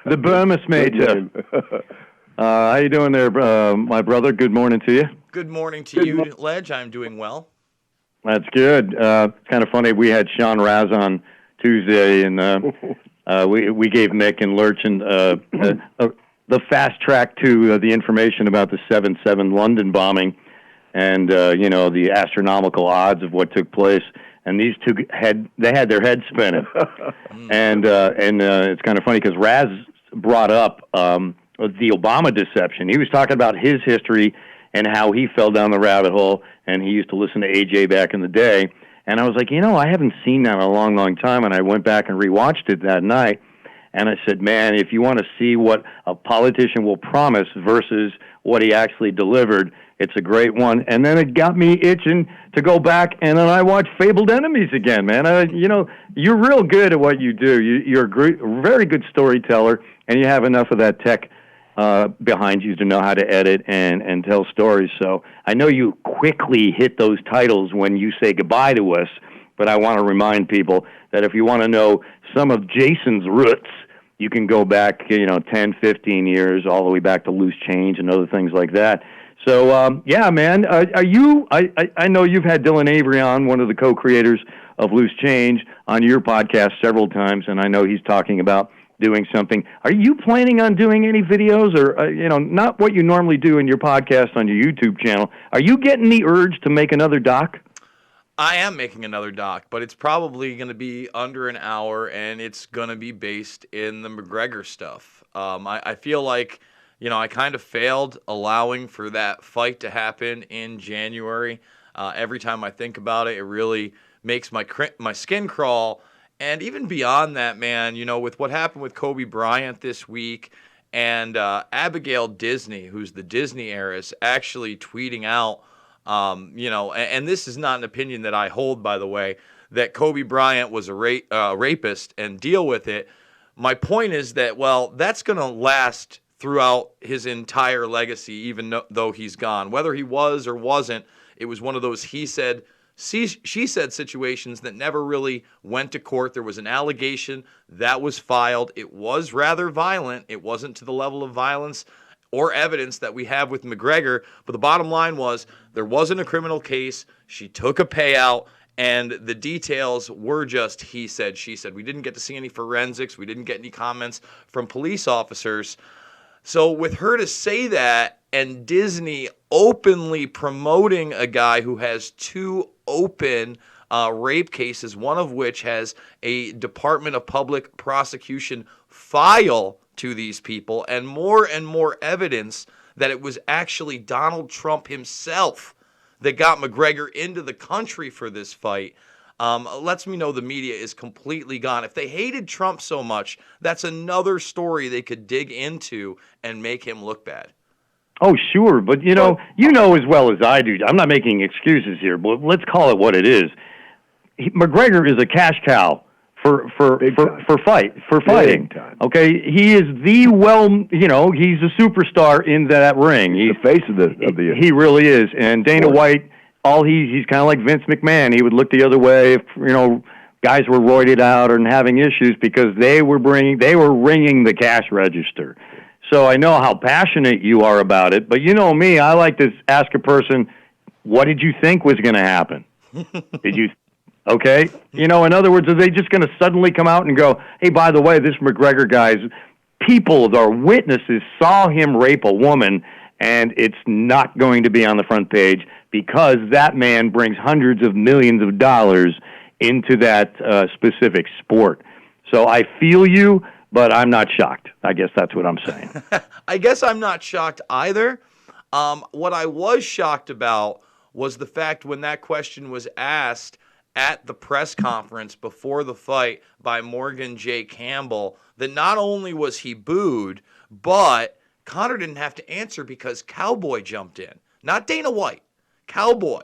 The Burmese Major. How you doing there, my brother? Good morning to you. Good morning to you, Ledge. I'm doing well. That's good. It's kind of funny. We had Sean Raz on Tuesday, and we gave Mick and Lurchin the fast track to the information about the 7/7 London bombing, and the astronomical odds of what took place. And these two had their heads spinning, and it's kind of funny because Raz brought up the Obama deception. He was talking about his history and how he fell down the rabbit hole, and he used to listen to AJ back in the day. And I was like, I haven't seen that in a long, long time. And I went back and rewatched it that night, and I said, man, if you want to see what a politician will promise versus what he actually delivered, it's a great one. And then it got me itching to go back, and then I watched Fabled Enemies again, man. You're real good at what you do. You're a very good storyteller, and you have enough of that tech behind you to know how to edit and tell stories. So I know you quickly hit those titles when you say goodbye to us, but I want to remind people that if you want to know some of Jason's roots, you can go back, 10, 15 years, all the way back to Loose Change and other things like that. So, yeah, man, are you, I know you've had Dylan Avery on, one of the co-creators of Loose Change, on your podcast several times, and I know he's talking about doing something. Are you planning on doing any videos or, not what you normally do in your podcast on your YouTube channel? Are you getting the urge to make another doc? I am making another doc, but it's probably going to be under an hour, and it's going to be based in the McGregor stuff. I feel like, I kind of failed allowing for that fight to happen in January. Every time I think about it, it really makes my skin crawl. And even beyond that, man, with what happened with Kobe Bryant this week and Abigail Disney, who's the Disney heiress, actually tweeting out, and this is not an opinion that I hold, by the way, that Kobe Bryant was a rapist and deal with it. My point is that, that's going to last throughout his entire legacy, even though he's gone. Whether he was or wasn't, it was one of those he said, she said situations that never really went to court. There was an allegation that was filed. It was rather violent. It wasn't to the level of violence or evidence that we have with McGregor. But the bottom line was there wasn't a criminal case. She took a payout, and the details were just he said, she said. We didn't get to see any forensics. We didn't get any comments from police officers. So with her to say that, and Disney openly promoting a guy who has two open rape cases, one of which has a Department of Public Prosecution file to these people, and more evidence that it was actually Donald Trump himself that got McGregor into the country for this fight, lets me know the media is completely gone. If they hated Trump so much, that's another story they could dig into and make him look bad. Oh, sure, but you know as well as I do. I'm not making excuses here, but let's call it what it is. McGregor is a cash cow for fighting. Okay, he is he's a superstar in that ring. He's the face of the. He really is, and Dana White. He's kind of like Vince McMahon. He would look the other way if guys were roided out and having issues because they were ringing the cash register. So I know how passionate you are about it, but you know me, I like to ask a person, what did you think was going to happen? Did you, okay? In other words, are they just going to suddenly come out and go, hey, by the way, this McGregor guy's people, our witnesses, saw him rape a woman, and it's not going to be on the front page because that man brings hundreds of millions of dollars into that specific sport. So I feel you, but I'm not shocked. I guess that's what I'm saying. I guess I'm not shocked either. What I was shocked about was the fact when that question was asked at the press conference before the fight by Morgan J. Campbell, that not only was he booed, but Conor didn't have to answer because Cowboy jumped in. Not Dana White. Cowboy.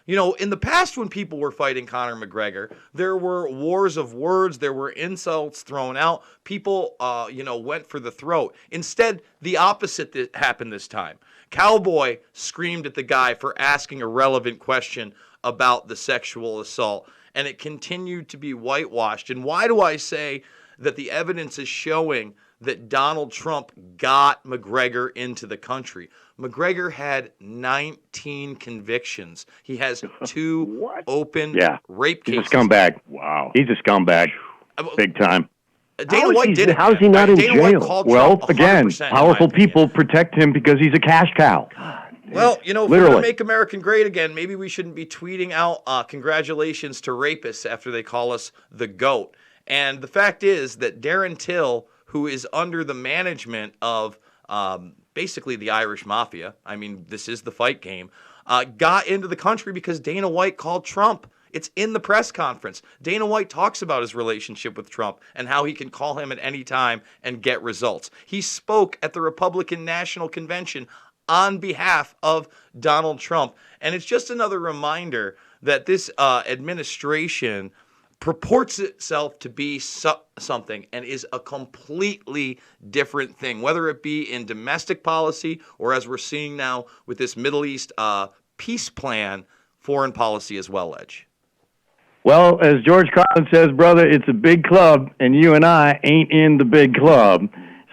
In the past when people were fighting Conor McGregor, there were wars of words, there were insults thrown out. People, went for the throat. Instead, the opposite happened this time. Cowboy screamed at the guy for asking a relevant question about the sexual assault, and it continued to be whitewashed. And why do I say that the evidence is showing that Donald Trump got McGregor into the country. McGregor had 19 convictions. He has 2 open rape He's cases. a scumbag. Wow. He's a scumbag. Big time. Dana White did it. How is he not in Dana White jail? called Well, Trump again, 100%, in my powerful opinion. people protect him because he's a cash cow. Well, if we're going Literally. to make America great again, maybe we shouldn't be tweeting out congratulations to rapists after they call us the GOAT. And the fact is that Darren Till, who is under the management of basically the Irish Mafia, I mean, this is the fight game, got into the country because Dana White called Trump. It's in the press conference. Dana White talks about his relationship with Trump and how he can call him at any time and get results. He spoke at the Republican National Convention on behalf of Donald Trump. And it's just another reminder that this administration purports itself to be something and is a completely different thing, whether it be in domestic policy or, as we're seeing now with this Middle East peace plan, foreign policy as well, Edge. Well, as George Carlin says, brother, it's a big club, and you and I ain't in the big club.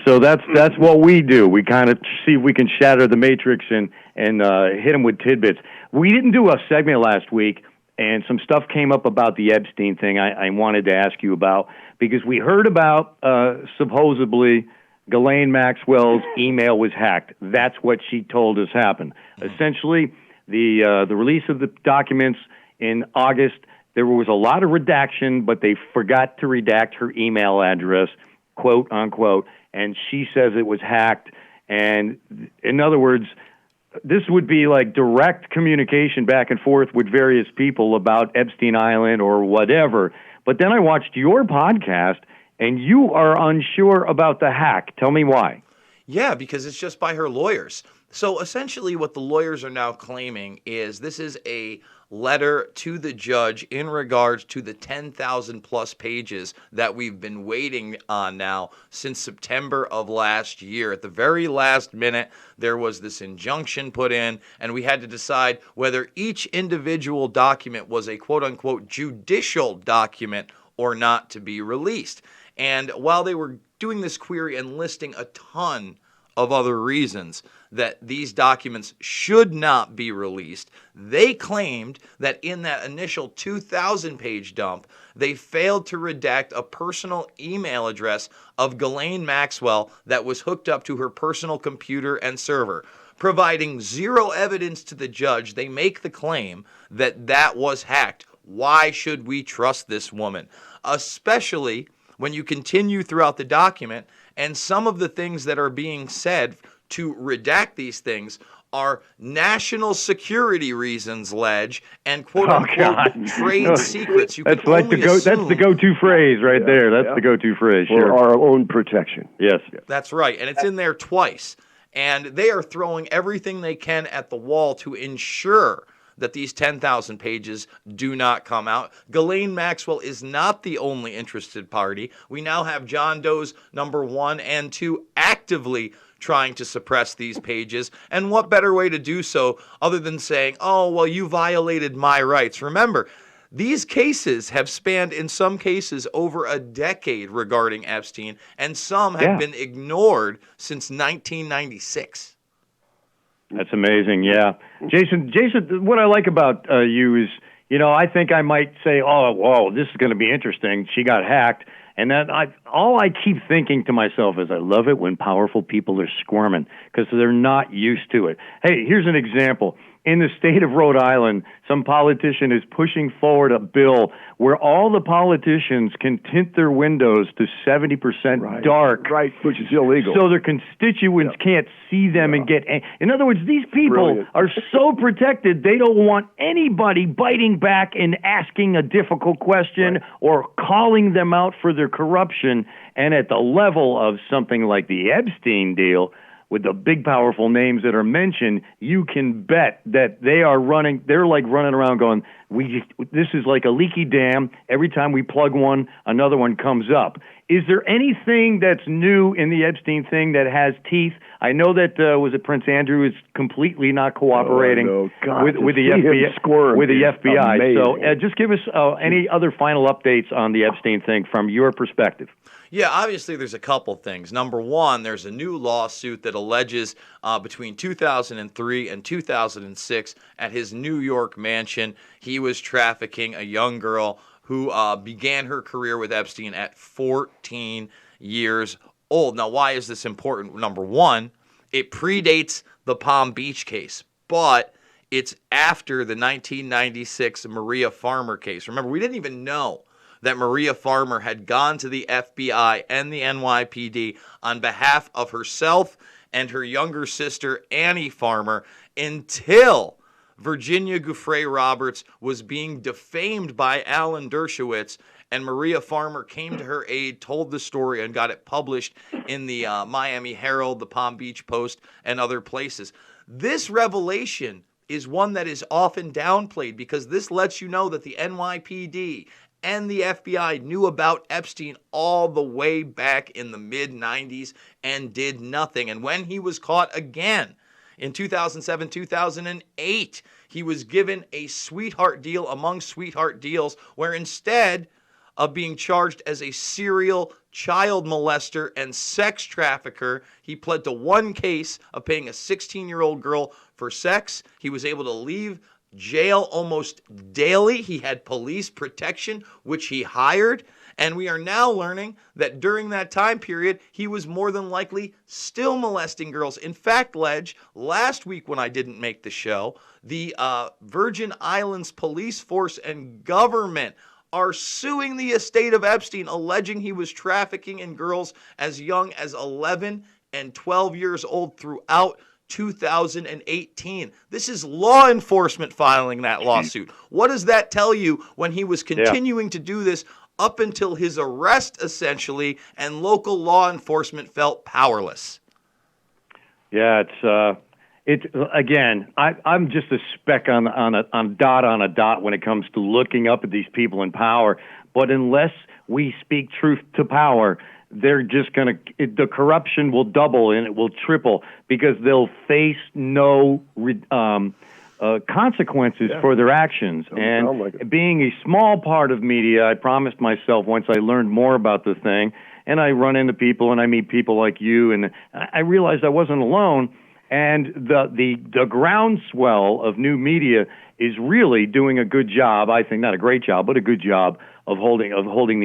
So that's what we do. We kind of see if we can shatter the matrix and hit them with tidbits. We didn't do a segment last week, and some stuff came up about the Epstein thing I wanted to ask you about, because we heard about supposedly Ghislaine Maxwell's email was hacked. That's what she told us happened. Essentially, the release of the documents in August, there was a lot of redaction, but they forgot to redact her email address, quote unquote, and she says it was hacked. And in other words, this would be like direct communication back and forth with various people about Epstein Island or whatever. But then I watched your podcast, and you are unsure about the hack. Tell me why. Yeah, because it's just by her lawyers. So essentially what the lawyers are now claiming is this is a letter to the judge in regards to the 10,000 plus pages that we've been waiting on now since September of last year. At the very last minute, there was this injunction put in, and we had to decide whether each individual document was a quote-unquote judicial document or not to be released. And while they were doing this query and listing a ton of other reasons that these documents should not be released, they claimed that in that initial 2,000-page dump, they failed to redact a personal email address of Ghislaine Maxwell that was hooked up to her personal computer and server. Providing zero evidence to the judge, they make the claim that that was hacked. Why should we trust this woman? Especially when you continue throughout the document, and some of the things that are being said to redact these things are national security reasons, Ledge, and quote-unquote trade secrets. You That's can like only that's the go-to phrase right there. That's the go-to phrase. For Sure. our own protection. Yes. That's right, and it's in there twice. And they are throwing everything they can at the wall to ensure that these 10,000 pages do not come out. Ghislaine Maxwell is not the only interested party. We now have John Doe's number 1 and 2 actively trying to suppress these pages. And what better way to do so other than saying, oh, well, you violated my rights. Remember, these cases have spanned, in some cases, over a decade regarding Epstein, and some have been ignored since 1996. That's amazing, yeah. Jason, what I like about you is, I think I might say, oh, whoa, this is going to be interesting. She got hacked. And then all I keep thinking to myself is I love it when powerful people are squirming because they're not used to it. Hey, here's an example. In the state of Rhode Island, some politician is pushing forward a bill where all the politicians can tint their windows to 70% dark. Right, which is illegal. So their constituents can't see them and get... In other words, these people are so protected, they don't want anybody biting back and asking a difficult question or calling them out for their corruption. And at the level of something like the Epstein deal, with the big, powerful names that are mentioned, you can bet that they're like running around going, this is like a leaky dam. Every time we plug one, another one comes up. Is there anything that's new in the Epstein thing that has teeth? I know that, was it Prince Andrew is completely not cooperating with the FBI. So just give us any other final updates on the Epstein thing from your perspective. Yeah, obviously there's a couple things. Number one, there's a new lawsuit that alleges between 2003 and 2006 at his New York mansion, he was trafficking a young girl who began her career with Epstein at 14 years old. Now, why is this important? Number one, it predates the Palm Beach case, but it's after the 1996 Maria Farmer case. Remember, we didn't even know that Maria Farmer had gone to the FBI and the NYPD on behalf of herself and her younger sister, Annie Farmer, until Virginia Giuffre Roberts was being defamed by Alan Dershowitz, and Maria Farmer came to her aid, told the story, and got it published in the Miami Herald, the Palm Beach Post, and other places. This revelation is one that is often downplayed because this lets you know that the NYPD and the FBI knew about Epstein all the way back in the mid-90s and did nothing. And when he was caught again in 2007, 2008, he was given a sweetheart deal among sweetheart deals where instead of being charged as a serial child molester and sex trafficker, he pled to one case of paying a 16-year-old girl for sex. He was able to leave jail almost daily. He had police protection, which he hired. And we are now learning that during that time period, he was more than likely still molesting girls. In fact, Ledge, last week when I didn't make the show, the Virgin Islands police force and government are suing the estate of Epstein, alleging he was trafficking in girls as young as 11 and 12 years old throughout 2018. This is law enforcement filing that lawsuit. What does that tell you when he was continuing to do this up until his arrest, essentially, and local law enforcement felt powerless? Yeah, it's again. I'm just a speck on a dot when it comes to looking up at these people in power. But unless we speak truth to power, they're just the corruption will double and it will triple because they'll face no consequences for their actions. And being a small part of media, I promised myself once I learned more about the thing, and I run into people and I meet people like you, and I realized I wasn't alone. And the groundswell of new media is really doing a good job. I think not a great job, but a good job of holding these